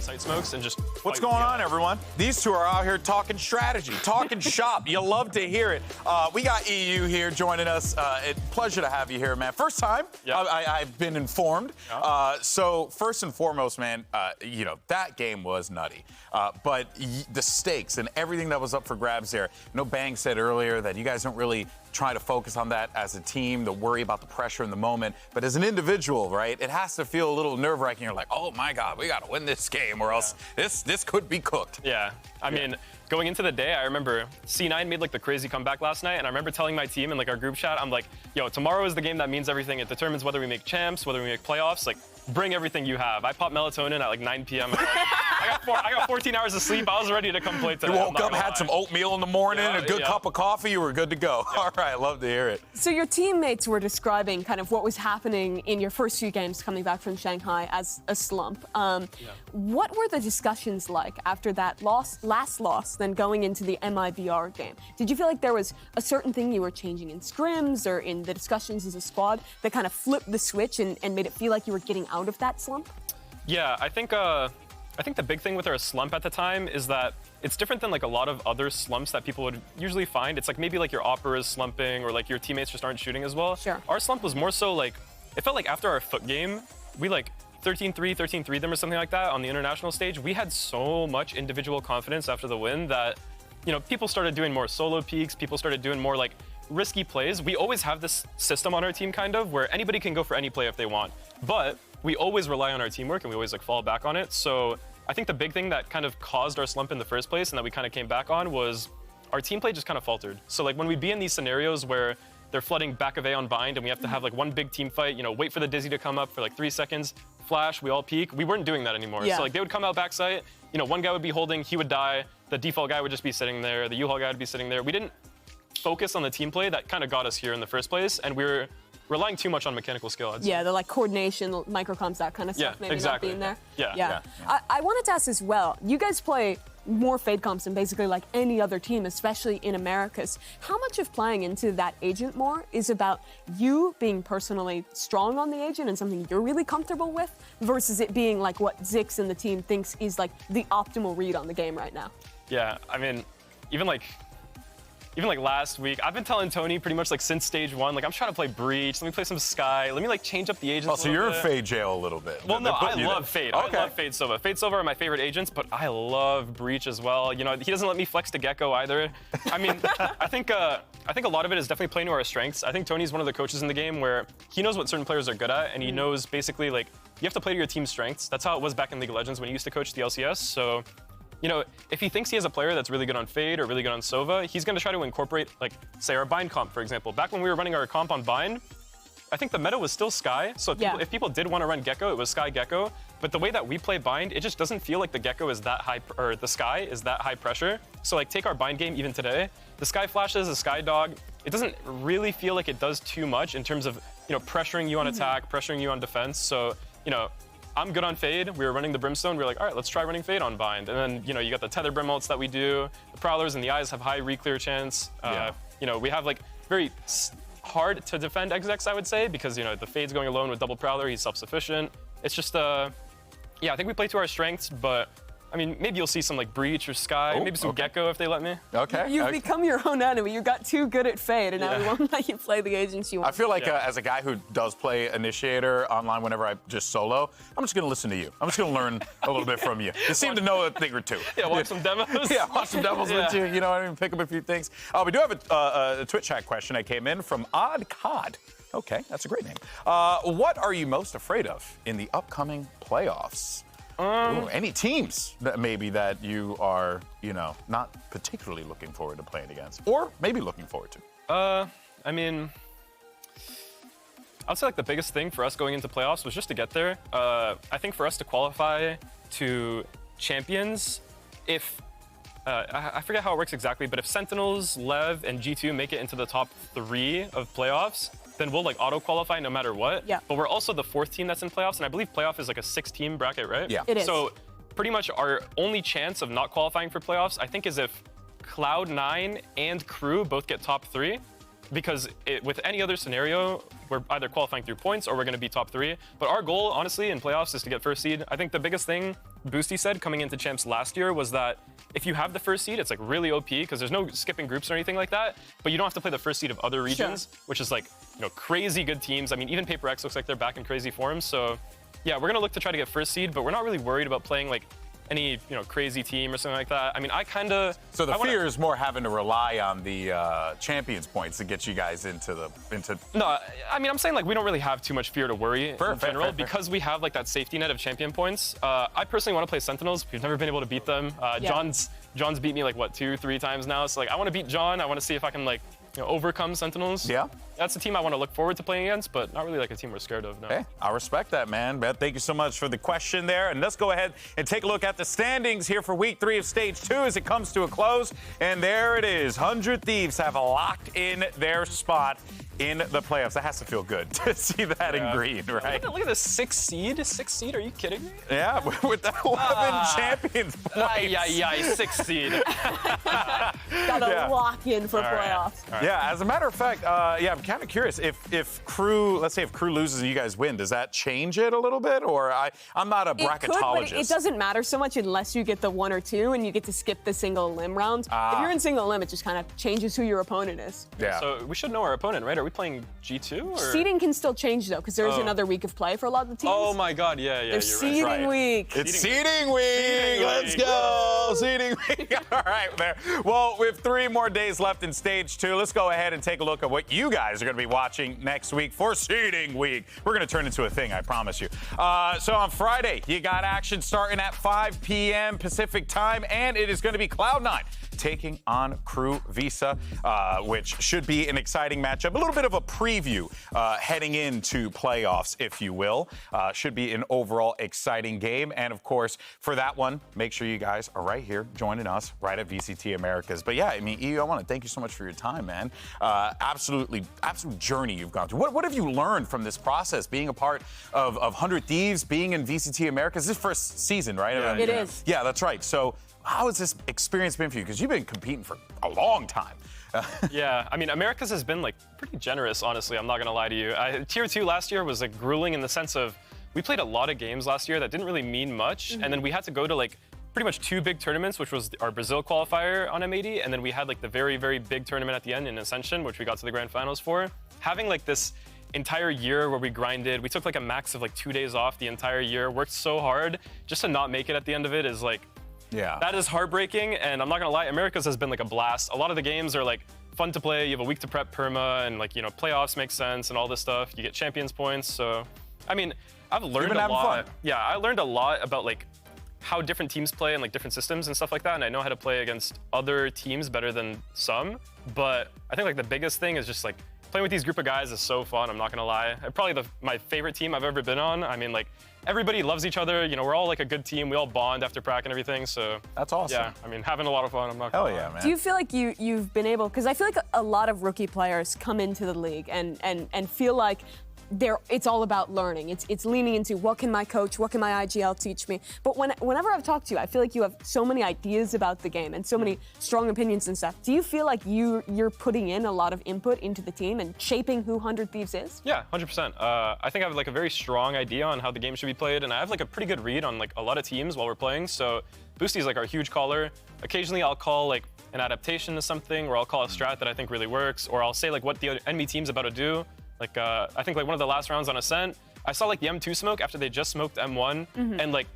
the site smokes and just. What's going on, everyone? These two are out here talking strategy, talking shop. You love to hear it. We got eeiu here joining us. Pleasure to have you here, man. First time. Yep. I've been informed. Yep. So first and foremost, man, you know, that game was nutty. But the stakes and everything that was up for grabs there. No Bang said earlier that you guys don't really try to focus on that as a team, to worry about the pressure in the moment. But as an individual, right, it has to feel a little nerve-wracking. You're like, oh my God, we got to win this game or else this could be cooked. Yeah, I mean, going into the day, I remember C9 made like the crazy comeback last night, and I remember telling my team in like our group chat, I'm like, yo, tomorrow is the game that means everything. It determines whether we make champs, whether we make playoffs. Like, bring everything you have. I popped melatonin at like 9 p.m. I got 14 hours of sleep. I was ready to come play today. You woke up, had some oatmeal in the morning, a good cup of coffee, you were good to go. Yeah. All right, love to hear it. So your teammates were describing kind of what was happening in your first few games coming back from Shanghai as a slump. What were the discussions like after that last loss, then going into the MIBR game? Did you feel like there was a certain thing you were changing in scrims or in the discussions as a squad that kind of flipped the switch and made it feel like you were getting out of that slump? Yeah, I think the big thing with our slump at the time is that it's different than like a lot of other slumps that people would usually find. It's like maybe like your opera is slumping or like your teammates just aren't shooting as well. Sure. Our slump was more so like, it felt like after our foot game, we like 13-3 them or something like that on the international stage. We had so much individual confidence after the win that, you know, people started doing more solo peaks, people started doing more like risky plays. We always have this system on our team kind of where anybody can go for any play if they want, but we always rely on our teamwork and we always like fall back on it. So I think the big thing that kind of caused our slump in the first place and that we kind of came back on was our team play just kind of faltered. So like when we be in these scenarios where they're flooding back of A on bind and we have to have like one big team fight, you know, wait for the dizzy to come up for like 3 seconds, flash, we all peek. We weren't doing that anymore. Yeah. So like they would come out backside, you know, one guy would be holding, he would die, the default guy would just be sitting there, the U-Haul guy would be sitting there. We didn't focus on the team play that kind of got us here in the first place, and we were relying too much on mechanical skill, I'd say. Yeah, the like coordination, microcoms, that kind of stuff, maybe exactly. not being there. Yeah. I wanted to ask as well, you guys play more Fade comps than basically like any other team, especially in Americas. How much of playing into that agent more is about you being personally strong on the agent and something you're really comfortable with versus it being like what Zix and the team thinks is like the optimal read on the game right now? Yeah, I mean, even like last week, I've been telling Tony pretty much like since stage 1, like I'm trying to play Breach, let me play some Sky, let me like change up the agents Oh, so you're in Fade jail a little bit. Well, no, I love Fade. Okay. I love Fade Sova. Fade Sova are my favorite agents, but I love Breach as well. You know, he doesn't let me flex to Gecko either. I mean, I think a lot of it is definitely playing to our strengths. I think Tony's one of the coaches in the game where he knows what certain players are good at, and he knows basically like you have to play to your team's strengths. That's how it was back in League of Legends when he used to coach the LCS. So, you know, if he thinks he has a player that's really good on Fade or really good on Sova, he's going to try to incorporate, like, say, our Bind comp, for example. Back when we were running our comp on Bind, I think the meta was still Sky. So if people did want to run Gecko, it was Sky Gecko. But the way that we play Bind, it just doesn't feel like the Gecko is that high, or the Sky is that high pressure. So, like, take our Bind game even today. The Sky flashes, the Sky Dog, it doesn't really feel like it does too much in terms of, you know, pressuring you on attack, pressuring you on defense. So, you know, I'm good on Fade. We were running the Brimstone. We were like, all right, let's try running Fade on Bind. And then, you know, you got the Tether Brim ults that we do. The Prowlers and the Eyes have high re-clear chance. You know, we have like very hard to defend execs, I would say, because, you know, the Fade's going alone with double Prowler. He's self-sufficient. It's just, yeah, I think we play to our strengths, but I mean, maybe you'll see some like Breach or Sky, maybe some Gecko if they let me. Okay. You've become your own enemy. You got too good at Fade, and now we won't let you play the agents you want. I feel like as a guy who does play Initiator online whenever I just solo, I'm just going to listen to you. I'm just going to learn a little bit from you. You seem to know a thing or two. Yeah, watch some demos. Yeah, watch some demos with you. You know what I mean? Pick up a few things. We do have a Twitch chat question that came in from Odd Cod. Okay, that's a great name. What are you most afraid of in the upcoming playoffs? Any teams that maybe that you are, you know, not particularly looking forward to playing against, or maybe looking forward to? I mean, I'd say like the biggest thing for us going into playoffs was just to get there. I think for us to qualify to champions, if I forget how it works exactly, but if Sentinels, Lev, and G2 make it into the top 3 of playoffs, then we'll like auto-qualify no matter what. Yeah. But we're also the 4th team that's in playoffs, and I believe playoff is like a 6-team bracket, right? Yeah. It is. So pretty much our only chance of not qualifying for playoffs, I think, is if Cloud9 and Crew both get top 3. Because with any other scenario, we're either qualifying through points or we're going to be top 3. But our goal, honestly, in playoffs is to get first seed. I think the biggest thing Boosty said coming into champs last year was that if you have the first seed, it's like really OP because there's no skipping groups or anything like that, but you don't have to play the first seed of other regions, which is like, crazy good teams. I mean, even Paper X looks like they're back in crazy form. So yeah, we're gonna look to try to get first seed, but we're not really worried about playing like any crazy team or something like that. I mean, So the fear is more having to rely on the champions points to get you guys into. No, I mean, I'm saying like we don't really have too much fear to worry in general because we have like that safety net of champion points. I personally want to play Sentinels. We've never been able to beat them. John's beat me like what 2-3 times now. So like I want to beat John. I want to see if I can like overcome Sentinels. Yeah. That's a team I want to look forward to playing against, but not really like a team we're scared of, no. Hey, I respect that, man. Thank you so much for the question there. And let's go ahead and take a look at the standings here for week 3 of stage 2 as it comes to a close. And there it is. 100 Thieves have locked in their spot in the playoffs. That has to feel good to see that in green, right? Look at the 6th seed. 6th seed? Are you kidding me? Yeah, with the 11 champions points. Yeah, 6th seed. Gotta lock in for playoffs. Right. Yeah, as a matter of fact, I'm kind of curious if Crew, let's say if Crew loses and you guys win, does that change it a little bit? Or I'm not a bracketologist. It could, but it doesn't matter so much unless you get the 1 or 2 and you get to skip the single elim round. If you're in single elim, it just kind of changes who your opponent is. Yeah. So we should know our opponent, right? Are we playing G2? Or? Seeding can still change though, because there's another week of play for a lot of the teams. Oh my God, yeah, There's seeding week. It's seeding week. Let's go. Seeding week. All right, there. Well, we have 3 more days left in stage 2. Let's go ahead and take a look at what you guys are going to be watching next week for seeding week. We're going to turn into a thing, I promise you. So on Friday, you got action starting at 5 p.m. Pacific time, and it is going to be Cloud9 taking on Crew Visa, which should be an exciting matchup. A little bit of a preview heading into playoffs, if you will. Should be an overall exciting game. And of course, for that one, make sure you guys are right here joining us right at VCT Americas. But yeah, I mean, eeiu, I want to thank you so much for your time, man. Absolute journey you've gone through. What have you learned from this process, being a part of 100 Thieves, being in VCT Americas? This is first season, right? Yeah, it is. Yeah, that's right. So how has this experience been for you? Because you've been competing for a long time. Yeah, I mean, Americas has been like pretty generous, honestly. I'm not gonna lie to you. Tier 2 last year was like grueling in the sense of we played a lot of games last year that didn't really mean much, and then we had to go to like pretty much 2 big tournaments, which was our Brazil qualifier on M80, and then we had like the very, very big tournament at the end in Ascension, which we got to the grand finals for. Having like this entire year where we grinded, we took like a max of like 2 days off the entire year, worked so hard, just to not make it at the end of it is like, yeah, that is heartbreaking, and I'm not gonna lie, Americas has been like a blast. A lot of the games are like fun to play. You have a week to prep perma, and like, playoffs make sense and all this stuff. You get champions points, so I mean, I've learned a lot. Fun. Yeah, I learned a lot about like how different teams play and like different systems and stuff like that, and I know how to play against other teams better than some. But I think like the biggest thing is just like playing with these group of guys is so fun. I'm not gonna lie. Probably my favorite team I've ever been on. I mean, like, everybody loves each other. We're all like a good team. We all bond after prac and everything. So that's awesome. Yeah, I mean, having a lot of fun. I'm not gonna lie. Yeah, man. Do you feel like you've been able, because I feel like a lot of rookie players come into the league and feel like it's all about learning. It's leaning into what can my coach, what can my IGL teach me. But whenever I've talked to you, I feel like you have so many ideas about the game and so many strong opinions and stuff. Do you feel like you're putting in a lot of input into the team and shaping who 100 Thieves is? Yeah, 100%. I think I have like a very strong idea on how the game should be played, and I have like a pretty good read on like a lot of teams while we're playing. So Boosty's like our huge caller. Occasionally I'll call like an adaptation to something, or I'll call a strat that I think really works, or I'll say like what the enemy team's about to do. Like, I think like one of the last rounds on Ascent, I saw like the M2 smoke after they just smoked M1, and like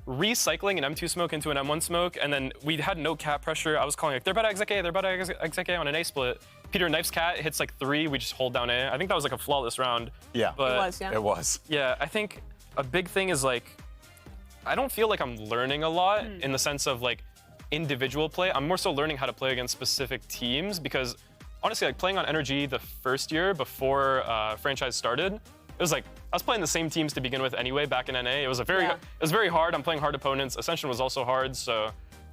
recycling an M2 smoke into an M1 smoke, and then we had no cap pressure. I was calling like, they're about to exec A, they're about to exec A on an A split. Peter knifes cat, hits like 3, we just hold down A. I think that was like a flawless round. Yeah, but it was, yeah. It was. Yeah, I think a big thing is like, I don't feel like I'm learning a lot in the sense of like individual play. I'm more so learning how to play against specific teams, because honestly, like playing on Energy the first year before franchise started, it was like I was playing the same teams to begin with anyway back in NA. It was very hard. I'm playing hard opponents. Ascension was also hard, so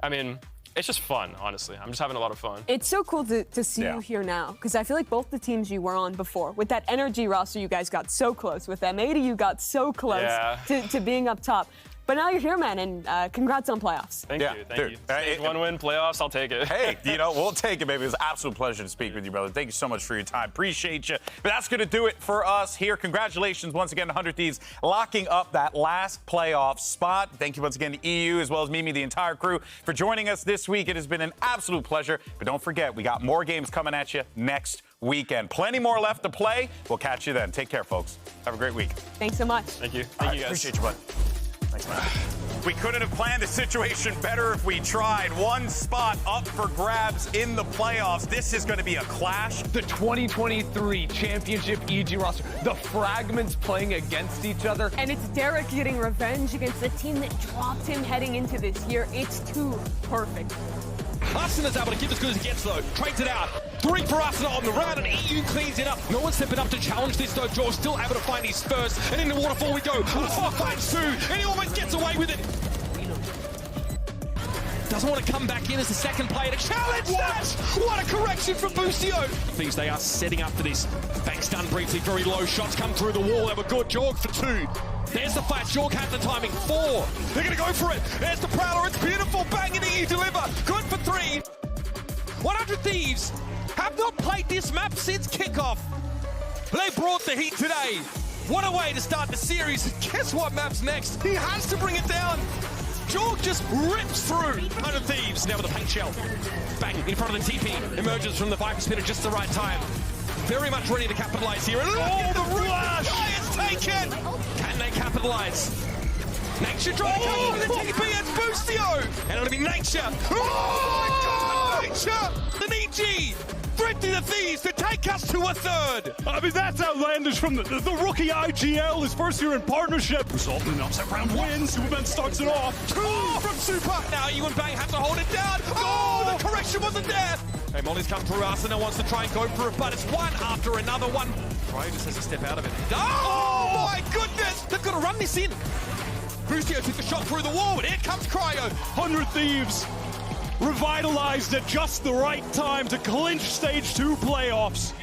I mean, it's just fun, honestly. I'm just having a lot of fun. It's so cool to see you here now, because I feel like both the teams you were on before, with that Energy roster, you guys got so close. With M80, you got so close to being up top. But now you're here, man, and congrats on playoffs. Thank you. Thank you. Stage 1 win, playoffs, I'll take it. Hey, we'll take it, baby. It was an absolute pleasure to speak with you, brother. Thank you so much for your time. Appreciate you. But that's going to do it for us here. Congratulations once again to 100 Thieves locking up that last playoff spot. Thank you once again to eeiu, as well as Mimi, the entire crew, for joining us this week. It has been an absolute pleasure. But don't forget, we got more games coming at you next weekend. Plenty more left to play. We'll catch you then. Take care, folks. Have a great week. Thanks so much. Thank you. Thank you, guys. Appreciate you, bud. Thanks, man. We couldn't have planned the situation better if we tried. One spot up for grabs in the playoffs. This is going to be a clash. The 2023 championship EG roster. The fragments playing against each other. And it's Derek getting revenge against the team that dropped him heading into this year. It's too perfect. Arsenal's able to give as good as he gets, though. Trades it out. 3 for Arsenal on the round, and eeiu cleans it up. No one's stepping up to challenge this, though. George still able to find his first. And in the waterfall we go. Arsenal finds 2, and he almost gets away with it. Doesn't want to come back in as the second player to challenge that! What a correction from Busio! Things they are setting up for this. Banks done briefly, very low shots come through the wall. They were good. Jorg for 2. There's the flash. Jorg had the timing. 4. They're going to go for it. There's the Prowler. It's beautiful. Bang and eeiu deliver. Good for 3. 100 Thieves have not played this map since kickoff. They brought the heat today. What a way to start the series. Guess what map's next? He has to bring it down. Jorg just rips through 100 Thieves. Now with a paint shell. Bang in front of the TP. Emerges from the Viper spin at just the right time. Very much ready to capitalize here. And the rush! It's taken! Can they capitalize? Nature trying to come with the TP. It's Busio! And it'll be Nature. Oh my God! Nature! The EG! Thrifty the Thieves to take us to a 3rd. I mean, that's outlandish from the rookie IGL, his first year in partnership. Resulting in an upset round win. Superman starts it off. 2 from Super. Now eeiu and Bang have to hold it down. Oh, the correction wasn't there. Hey, Molly's come through. Arsenal wants to try and go for it, but it's one after another one. Cryo just has to step out of it. Oh my goodness! They've got to run this in. Busio took the shot through the wall, but here comes Cryo. 100 Thieves revitalized at just the right time to clinch stage 2 playoffs.